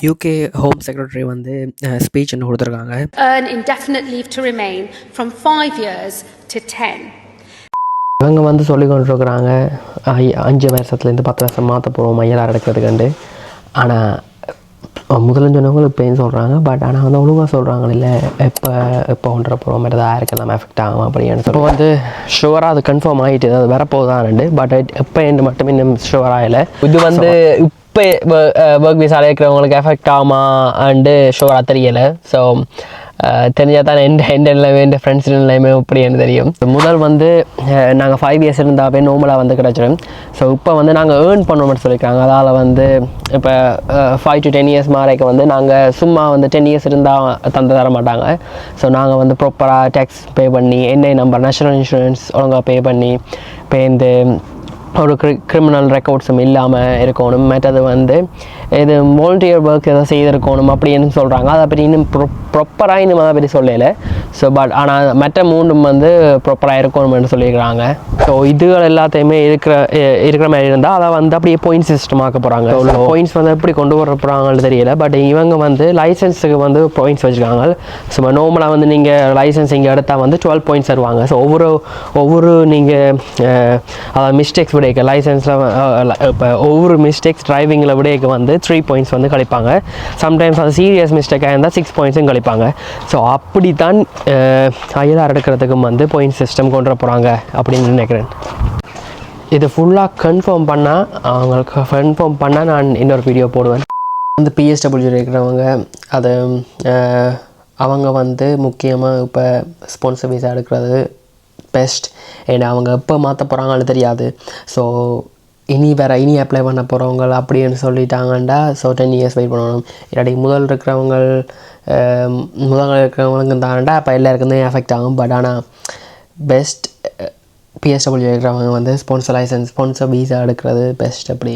UK home secretary வந்து speech ஒன்று கொடுத்துருக்காங்க. Earn indefinite leave to remain from 5 years to 10. இவங்க வந்து சொல்லி கொண்டிருக்கிறாங்க 5 வருஷத்துலேருந்து 10 வருஷம் மாற்ற போகிறோம் மையலாக எடுக்கிறதுக்கு. ஆனால் முதல்ல சொன்னவங்க இப்போ ஏன் சொல்கிறாங்க, பட் ஆனால் வந்து ஒழுங்காக சொல்கிறாங்க இல்லை எப்போ ஒன்றரை போகிறோம் மாதிரி தான் யாருக்கு நம்ம எஃபெக்ட் ஆகும் அப்படின்னு சொல்லி வந்து ஷுவராக அது கன்ஃபார்ம் ஆகிட்டு அது வரப்போதான்னு. பட் எப்போ என்று மட்டும் இன்னும் ஷுவர் ஆகலை. இது வந்து இப்போ ஒர்க் விசாவில் இருக்கிறவங்களுக்கு எஃபெக்ட் ஆகுமான்ட்டு ஷுவராக தெரியலை. ஸோ தெரிஞ்சால் தான் எந்த நிலைமை எந்த ஃப்ரெண்ட்ஸ் நிலைமை இப்படின்னு தெரியும். முதல் வந்து நாங்கள் 5 years இருந்தாவே நோமலாக வந்து கிடச்சிடும். ஸோ இப்போ வந்து நாங்கள் ஏர்ன் பண்ணோம்னு சொல்லியிருக்காங்க. அதால் வந்து இப்போ 5 to 10 years மாறைக்கு வந்து நாங்கள் சும்மா வந்து 10 years இருந்தால் தர மாட்டாங்க. ஸோ நாங்கள் வந்து ப்ராப்பராக டேக்ஸ் பே பண்ணி என்ஐ நம்பர் நேஷனல் இன்சூரன்ஸ் ஒழுங்காக பே பண்ணி பேருந்து ஒரு கிரிமினல் ரெக்கார்ட்ஸும் இல்லாமல் இருக்கணும். மற்றது வந்து இது வாலண்டியர் ஒர்க் எதாவது செய்திருக்கணும் அப்படின்னு சொல்கிறாங்க. அதை பற்றி இன்னும் ப்ராப்பராக இன்னும் அதை பற்றி சொல்லலை. ஸோ பட் ஆனால் மற்ற மூண்டும் வந்து ப்ராப்பராக இருக்கணும்னு சொல்லியிருக்கிறாங்க. ஸோ இதுகள் எல்லாத்தையுமே இருக்கிற மாதிரி இருந்தால் அதை வந்து அப்படியே பாயிண்ட் சிஸ்டம் ஆக்க போகிறாங்க. பாயிண்ட்ஸ் வந்து எப்படி கொண்டு வர போகிறாங்கன்னு தெரியல. பட் இவங்க வந்து லைசன்ஸுக்கு வந்து பாயிண்ட்ஸ் வச்சுருக்காங்க. ஸோ நார்மலாக வந்து நீங்கள் லைசன்ஸ் இங்கே எடுத்தால் வந்து 12 points தருவாங்க. ஸோ ஒவ்வொரு நீங்கள் அதாவது மிஸ்டேக்ஸ் விடைக்க லைசன்ஸில் இப்போ ஒவ்வொரு மிஸ்டேக்ஸ் டிரைவிங்கில் விடைக்கு வந்து 3 points வந்து கழிப்பாங்க. சம்டைம்ஸ் அது சீரியஸ் மிஸ்டேக்காக இருந்தால் 6 points கழிப்பாங்க. ஸோ அப்படி தான் ஐஎல்ஆர் எடுக்கிறதுக்கும் வந்து பாயிண்ட் சிஸ்டம் கொண்டு போகிறாங்க அப்படின்னு நினைக்கிறேன். இது ஃபுல்லாக கன்ஃபார்ம் பண்ணால் நான் இன்னொரு வீடியோ போடுவேன். வந்து பிஎஸ்டபிள்யூ இருக்கிறவங்க அது அவங்க வந்து முக்கியமாக இப்போ ஸ்பான்சர் விசா எடுக்கிறது பெஸ்ட். ஏன்னா அவங்க எப்போ மாற்ற போகிறாங்கன்னு தெரியாது. ஸோ இனி அப்ளை பண்ண போகிறவங்க அப்படின்னு சொல்லிட்டாங்கண்டா ஸோ 10 years வெயிட் பண்ணணும். இல்லாட்டி முதல் இருக்கிறவங்களுக்கு தானண்டா அப்போ எல்லாருக்கும் தான் எஃபெக்ட் ஆகும். பட் ஆனால் பெஸ்ட் பிஎஸ்டபிள்யூ இருக்கிறவங்க வந்து ஸ்பான்சர் விசா எடுக்கிறது பெஸ்ட். அப்படி